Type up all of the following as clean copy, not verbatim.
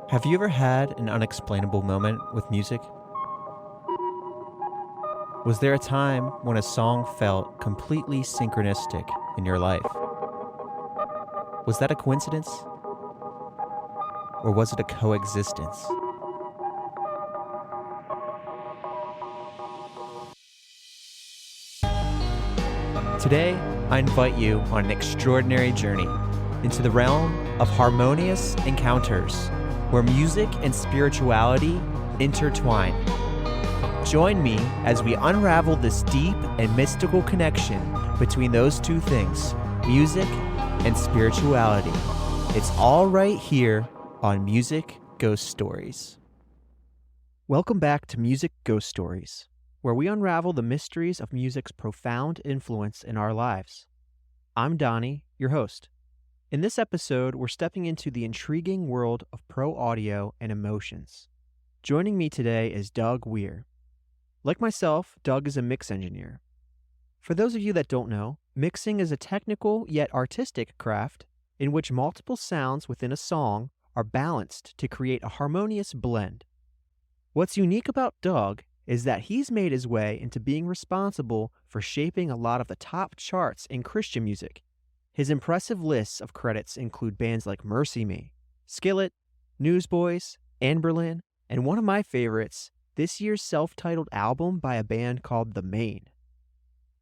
Have you ever had an unexplainable moment with music? Was there a time when a song felt completely synchronistic in your life? Was that a coincidence? Or was it a coexistence? Today, I invite you on an extraordinary journey into the realm of harmonious encounters where music and spirituality intertwine. Join me as we unravel this deep and mystical connection between those two things, music and spirituality. It's all right here on Music Ghost Stories. Welcome back to Music Ghost Stories, where we unravel the mysteries of music's profound influence in our lives. I'm Donnie, your host. In this episode, we're stepping into the intriguing world of pro audio and emotions. Joining me today is Doug Weier. Like myself, Doug is a mix engineer. For those of you that don't know, mixing is a technical yet artistic craft in which multiple sounds within a song are balanced to create a harmonious blend. What's unique about Doug is that he's made his way into being responsible for shaping a lot of the top charts in Christian music. His impressive lists of credits include bands like Mercy Me, Skillet, Newsboys, Anberlin, and one of my favorites, this year's self-titled album by a band called The Maine.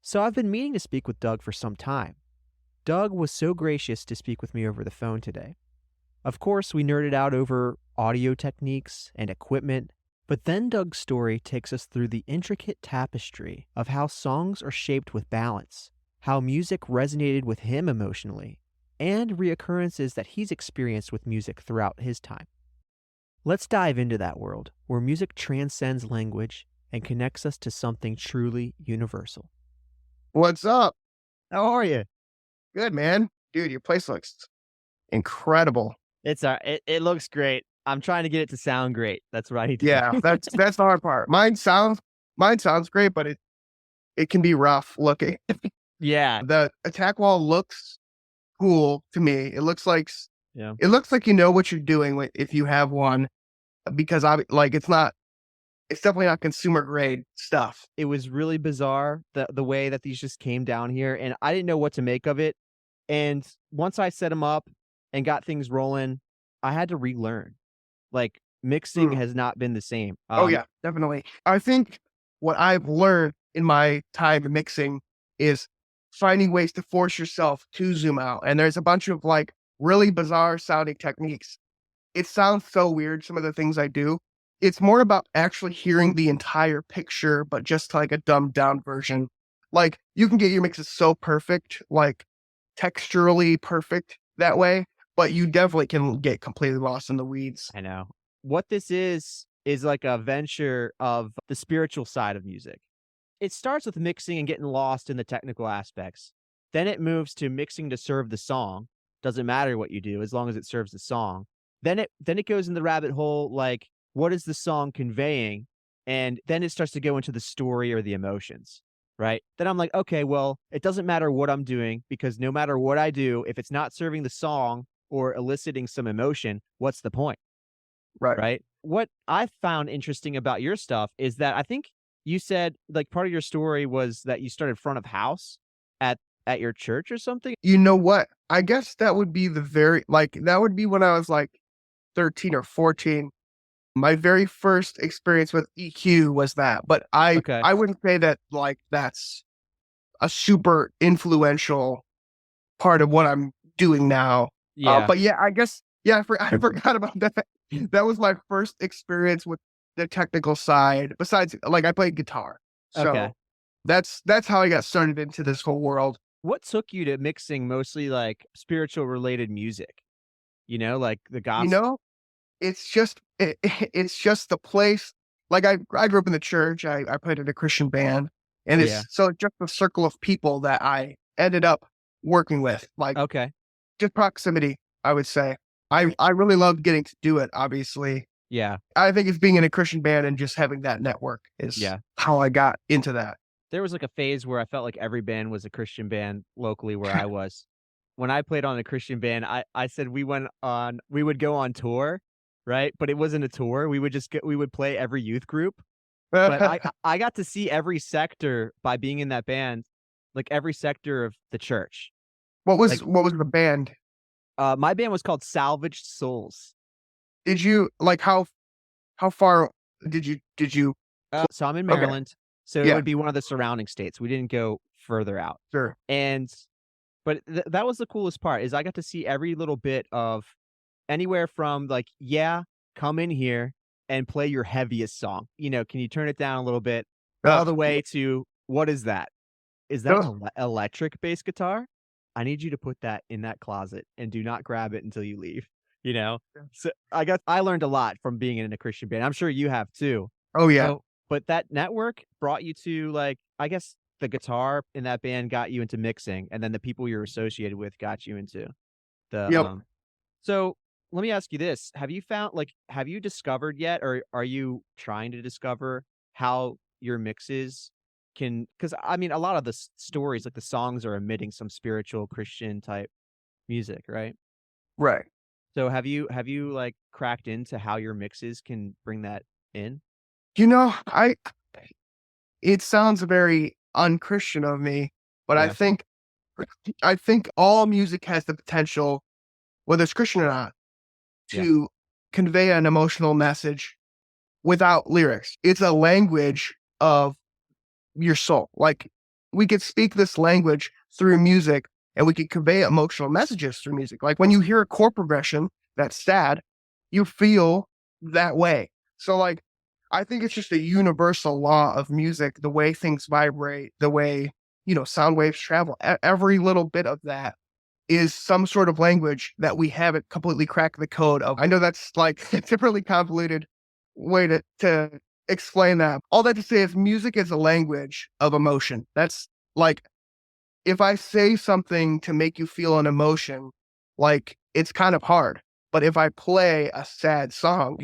So I've been meaning to speak with Doug for some time. Doug was so gracious to speak with me over the phone today. Of course, we nerded out over audio techniques and equipment, but then Doug's story takes us through the intricate tapestry of how songs are shaped with balance, how music resonated with him emotionally, and reoccurrences that he's experienced with music throughout his time. Let's dive into that world where music transcends language and connects us to something truly universal. What's up? How are you? Good, man. Dude, your place looks incredible. It looks great. I'm trying to get it to sound great. That's what I need to Yeah, do. that's the hard part. Mine sounds great, but it can be rough looking. Yeah. The attack wall looks cool to me. It looks like Yeah. you know what you're doing if you have one, because it's definitely not consumer grade stuff. It was really bizarre the way that these just came down here, and I didn't know what to make of it. And once I set them up and got things rolling, I had to relearn. Like, mixing has not been the same. Oh yeah, definitely. I think what I've learned in my time mixing is finding ways to force yourself to zoom out. And there's a bunch of like really bizarre sounding techniques. It sounds so weird, some of the things I do. It's more about actually hearing the entire picture, but just like a dumbed down version. Like, you can get your mixes so perfect, like texturally perfect that way, but you definitely can get completely lost in the weeds. I know. What this is like a venture of the spiritual side of music. It starts with mixing and getting lost in the technical aspects. Then it moves to mixing to serve the song. Doesn't matter what you do as long as it serves the song. Then it goes in the rabbit hole, like, what is the song conveying? And then it starts to go into the story or the emotions, right? Then I'm like, okay, well, it doesn't matter what I'm doing, because no matter what I do, if it's not serving the song or eliciting some emotion, what's the point? Right? What I found interesting about your stuff is that I think you said, like, part of your story was that you started front of house at your church or something. You know what? I guess that would be that would be when I was like 13 or 14. My very first experience with EQ was that, but Okay. I wouldn't say that like that's a super influential part of what I'm doing now. Yeah. But yeah, I guess, yeah, I forgot about that. That was my first experience with the technical side. Besides, like, I played guitar. So Okay. that's how I got started into this whole world. What took you to mixing mostly like spiritual related music? Like the You gospel. know, it's just the place. Like, I grew up in the church. I played in a Christian band, and Yeah. it's so just a circle of people that I ended up working with, like Okay. just proximity, I would say. I really loved getting to do it, obviously. Yeah. I think it's being in a Christian band and just having that network is Yeah. how I got into that. There was like a phase where I felt like every band was a Christian band locally where I was. When I played on a Christian band, I said we would go on tour right? But it wasn't a tour. We would play every youth group. But I got to see every sector by being in that band, like every sector of the church. Like what was the band? my band was called Salvaged Souls. Did you like how far did you So I'm in okay, Maryland, so it yeah, would be one of the surrounding states. We didn't go further out. sure. And but that was the coolest part is I got to see every little bit of anywhere from like, yeah, come in here and play your heaviest song. Can you turn it down a little bit? All Ugh, the way to what is that? Is that an ugh, electric bass guitar? I need you to put that in that closet and do not grab it until you leave. You know? So I learned a lot from being in a Christian band. I'm sure you have too. oh yeah, So, but that network brought you to like, I guess the guitar in that band got you into mixing, and then the people you're associated with got you into the yep. so let me ask you this. Have you discovered yet, or are you trying to discover how your mixes can, because I mean, a lot of the stories, like the songs are emitting some spiritual Christian type music, right? Right. So have you like cracked into how your mixes can bring that in? You know, I it sounds very unchristian of me, but Yeah. I think all music has the potential, whether it's Christian or not, Yeah. to convey an emotional message without lyrics. It's a language of your soul. Like we could speak this language through music and we could convey emotional messages through music. Like when you hear a chord progression that's sad, you feel that way. So like I think it's just a universal law of music, the way things vibrate, the way, sound waves travel. Every little bit of that is some sort of language that we haven't completely cracked the code of. I know that's like it's a really convoluted way to explain that. All that to say is music is a language of emotion. That's like if I say something to make you feel an emotion, like it's kind of hard. But if I play a sad song,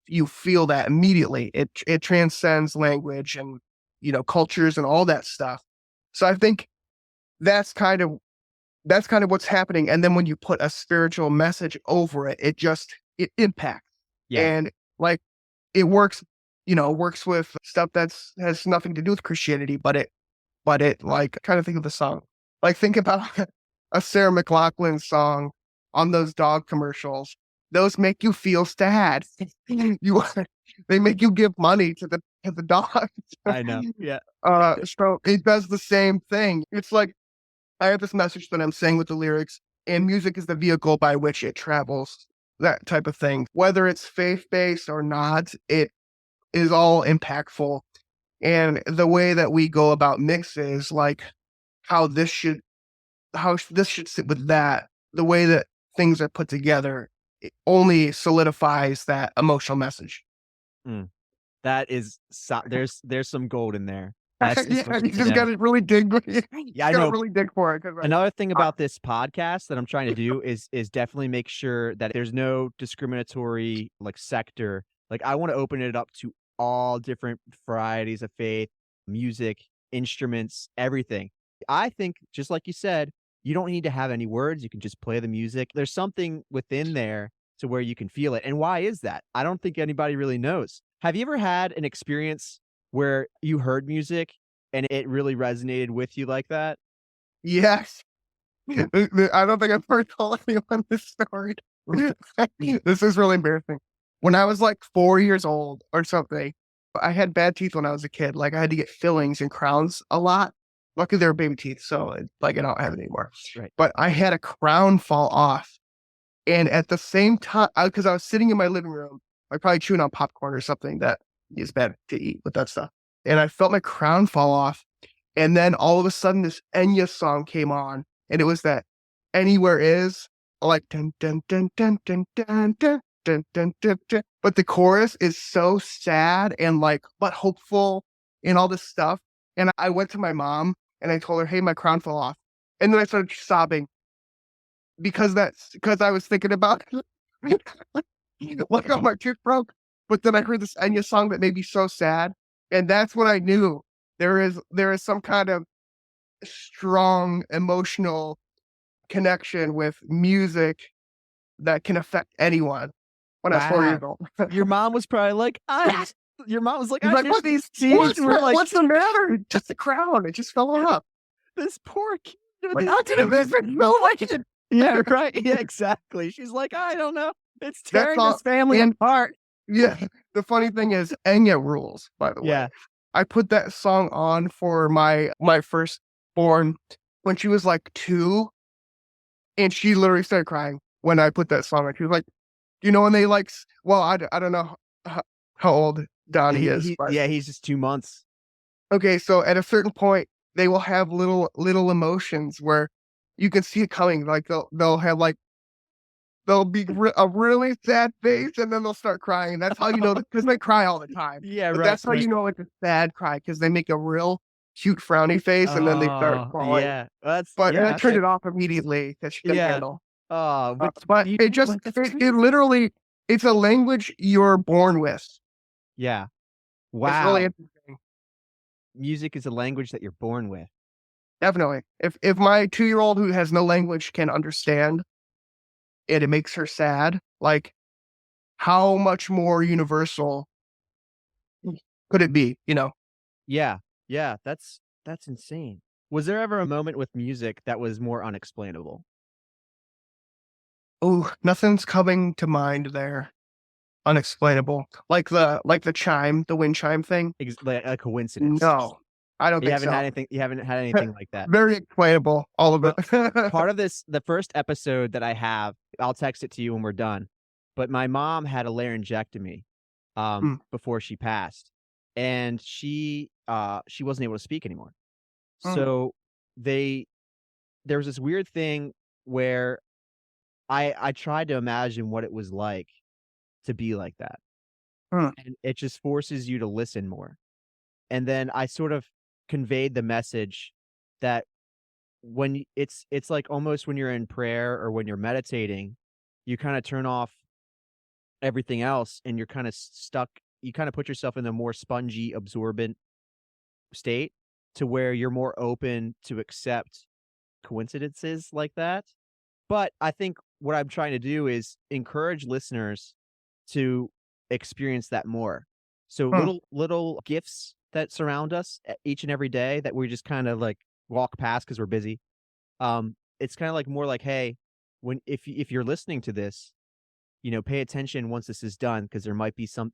you feel that immediately. It transcends language and cultures and all that stuff. So I think that's kind of that's kind of what's happening. And then when you put a spiritual message over it, it impacts. Yeah. And like it works, works with stuff that's has nothing to do with Christianity, but it like trying to think of the song. Like think about a Sarah McLachlan song on those dog commercials. Those make you feel sad. you they make you give money to the dogs. I know. Yeah. So it does the same thing. It's like I have this message that I'm saying with the lyrics, and music is the vehicle by which it travels, that type of thing. Whether it's faith based or not, it is all impactful. And the way that we go about mixes, like how this should this should sit with that, the way that things are put together, it only solidifies that emotional message. Mm. That is there's some gold in there. That's Yeah, you just yeah. gotta really dig. Yeah, I Gotta know. really dig for it. Cause like, Another thing I, about this podcast that I'm trying to do is definitely make sure that there's no discriminatory like sector. Like I want to open it up to all different varieties of faith, music, instruments, everything. I think just like you said, you don't need to have any words, you can just play the music. There's something within there to where you can feel it. And why is that? I don't think anybody really knows. Have you ever had an experience where you heard music and it really resonated with you like that? yes. I don't think I've ever told anyone this story. This is really embarrassing. When I was like 4 years old or something, I had bad teeth when I was a kid. Like I had to get fillings and crowns a lot. Luckily, they were baby teeth, so like I don't have it anymore. Right. But I had a crown fall off, and at the same time, because I was sitting in my living room, like probably chewing on popcorn or something that is bad to eat with that stuff, and I felt my crown fall off, and then all of a sudden, this Enya song came on, and it was that "Anywhere Is," like dun dun dun dun dun dun dun dun dun dun dun. But the chorus is so sad and like but hopeful and all this stuff. And I went to my mom and I told her, "Hey, my crown fell off," and then I started sobbing because I was thinking about like how my tooth broke. But then I heard this Enya song that made me so sad, and that's when I knew there is some kind of strong emotional connection with music that can affect anyone. when I was 4 years old. Your mom was probably like, your mom was like, He's I like, just what? these seeds were like, What's the matter? Just the crown. It just fell off. this poor kid. Like, how did it smell like it? Yeah, right. Yeah, exactly. She's like, I don't know. It's That's tearing all- this family and- apart. Yeah. The funny thing is, Enya rules, by the way. Yeah. I put that song on for my firstborn when she was like 2, and she literally started crying when I put that song on. She was like, when they like, well, I don't know how old Donnie is. But, He's just 2 months. okay, so at a certain point, they will have little emotions where you can see it coming. Like they'll have like they'll be a really sad face, and then they'll start crying. That's how you know, because they cry all the time. Yeah, But right. that's how you know it's a sad cry, because they make a real cute frowny face, and then they start crying. Yeah, But I turned it off immediately because she couldn't handle. Oh, But it just it literally, it's a language you're born with. yeah. It's Wow. really interesting. Music is a language that you're born with. Definitely. If my 2-year-old who has no language can understand it, it makes her sad. Like, how much more universal could it be? Yeah. Yeah. That's insane. Was there ever a moment with music that was more unexplainable? Oh, nothing's coming to mind there. Unexplainable. Like the chime, the wind chime thing. Like a coincidence? No, I don't You think haven't so. had anything. You haven't had anything like that. Very explainable, all of it. Part of this, the first episode that I have, I'll text it to you when we're done. But my mom had a laryngectomy before she passed, and she wasn't able to speak anymore. So there was this weird thing where I tried to imagine what it was like to be like that, and it just forces you to listen more. And then I sort of conveyed the message that when it's like almost when you're in prayer or when you're meditating, you kind of turn off everything else and you're kind of stuck. You kind of put yourself in a more spongy, absorbent state to where you're more open to accept coincidences like that. But I think what I'm trying to do is encourage listeners to experience that more. So little gifts that surround us each and every day that we just kind of like walk past because we're busy. It's kind of like more like, hey, if you're listening to this, pay attention once this is done, because there might be some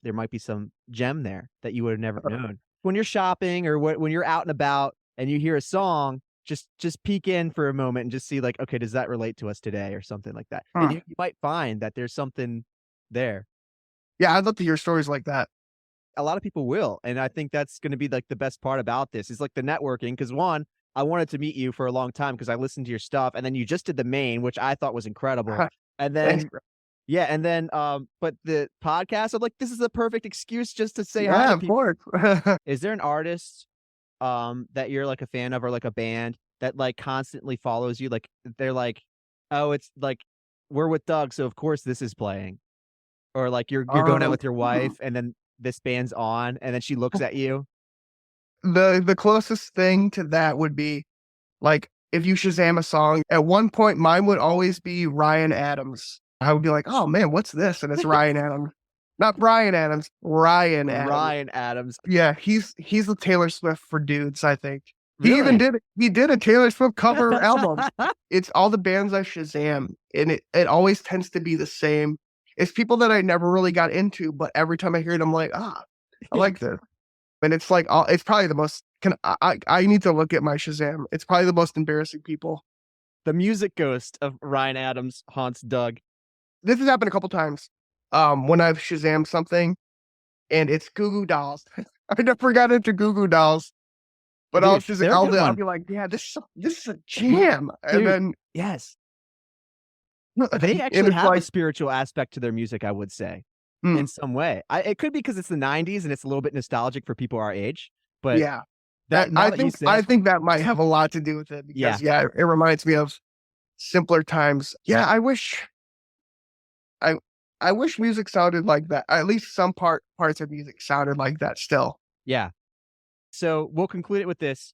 gem there that you would have never known. When you're shopping or when you're out and about and you hear a song, just peek in for a moment and just see like, okay, does that relate to us today or something like that? And you might find that there's something there. Yeah, I'd love to hear stories like that. A lot of people will, and I think that's going to be like the best part about this is like the networking. Because one, I wanted to meet you for a long time because I listened to your stuff, and then you just did the main, which I thought was incredible. And then but the podcast, I'm like, this is the perfect excuse just to say hi to people. Yeah, of course. Is there an artist that you're like a fan of, or like a band that like constantly follows you? Like they're like, oh, it's like we're with Doug, so of course this is playing. Or like you're going out with your wife and then this band's on and then she looks at you. The closest thing to that would be like if you Shazam a song. At one point, mine would always be Ryan Adams. I would be like, oh man, what's this? And it's Ryan Adams. Not Bryan Adams, Ryan Adams. Ryan Adams. Yeah, he's the Taylor Swift for dudes, I think. Really? He even did a Taylor Swift cover album. It's all the bands I Shazam, and it always tends to be the same. It's people that I never really got into, but every time I hear it, I'm like, I like this. And it's like, it's probably the most, I need to look at my Shazam. It's probably the most embarrassing people. The music ghost of Ryan Adams haunts Doug. This has happened a couple times. When I've Shazam something, and it's Goo Goo Dolls. I never got into Goo Goo Dolls, but Dude, I'll be like, yeah, this is a jam. Dude, and then yes. They actually have a spiritual aspect to their music, I would say, in some way. It could be because it's the 90s and it's a little bit nostalgic for people our age. But yeah, I think that might have a lot to do with it. Because, it reminds me of simpler times. Yeah, I wish music sounded like that. At least some parts of music sounded like that still. Yeah. So we'll conclude it with this.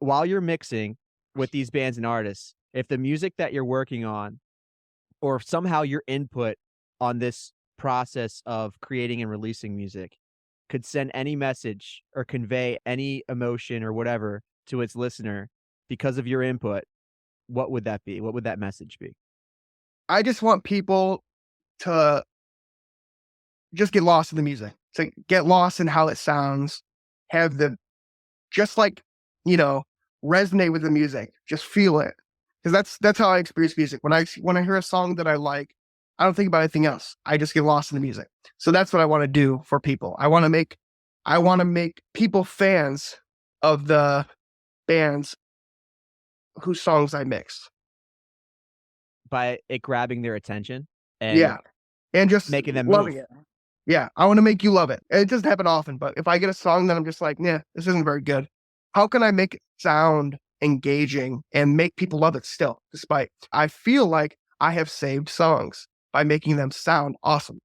While you're mixing with these bands and artists, if the music that you're working on or somehow your input on this process of creating and releasing music could send any message or convey any emotion or whatever to its listener because of your input, what would that be? What would that message be? I just want people to just get lost in the music, to get lost in how it sounds, have the, just like, you know, resonate with the music, just feel it. Because that's how I experience music. When I hear a song that I like, I don't think about anything else. I just get lost in the music. So that's what I want to do for people. I want to make people fans of the bands whose songs I mix. By it grabbing their attention and Yeah. And just making them loving move. it. Yeah. I want to make you love it. And it doesn't happen often, but if I get a song that I'm just like, nah, this isn't very good, how can I make it sound engaging and make people love it still, despite I feel like I have saved songs by making them sound awesome.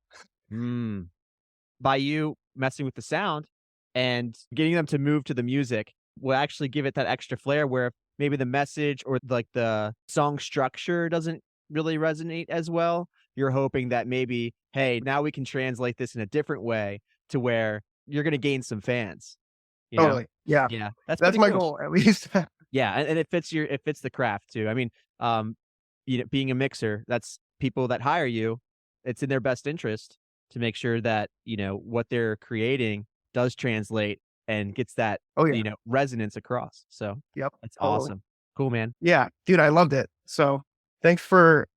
By you messing with the sound and getting them to move to the music will actually give it that extra flair where maybe the message or like the song structure doesn't really resonate as well. You're hoping that maybe, hey, now we can translate this in a different way to where you're going to gain some fans. You know? Totally. Yeah. Yeah. That's That's pretty my cool. goal, at least. Yeah, and it fits the craft too. I mean, being a mixer, that's people that hire you. It's in their best interest to make sure that what they're creating does translate and gets that Oh yeah. resonance across. So Yep. that's Totally. awesome. Cool, man. Yeah, dude, I loved it. So thanks for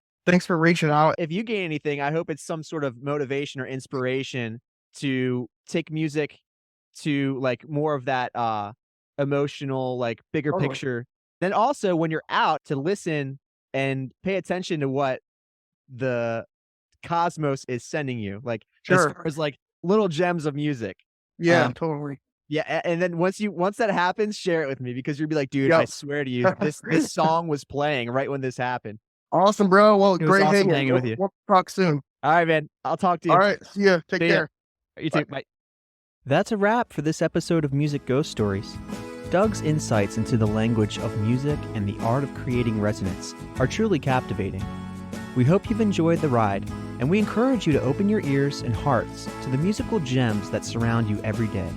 reaching out. If you gain anything, I hope it's some sort of motivation or inspiration to take music to like more of that emotional, like bigger Totally. picture. Then also when you're out to listen and pay attention to what the cosmos is sending you, like as Sure. far as like little gems of music. Yeah, Um, totally. Yeah, and then once that happens, share it with me because you'll be like, dude, I Yep. swear to you, this song was playing right when this happened. Awesome, bro. Well, It was great awesome hanging. hanging with you. We'll talk soon. All right, man. I'll talk to you. All right. See ya. Take See ya. care. You too. Bye. That's a wrap for this episode of Music Ghost Stories. Doug's insights into the language of music and the art of creating resonance are truly captivating. We hope you've enjoyed the ride, and we encourage you to open your ears and hearts to the musical gems that surround you every day.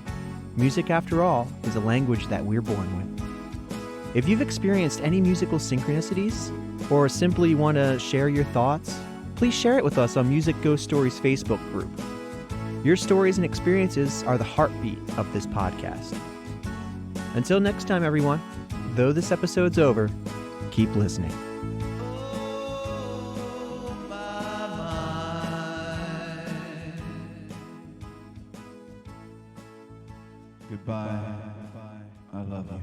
Music, after all, is a language that we're born with. If you've experienced any musical synchronicities, or simply want to share your thoughts, please share it with us on Music Ghost Stories Facebook group. Your stories and experiences are the heartbeat of this podcast. Until next time, everyone, though this episode's over, keep listening. Goodbye. I love you.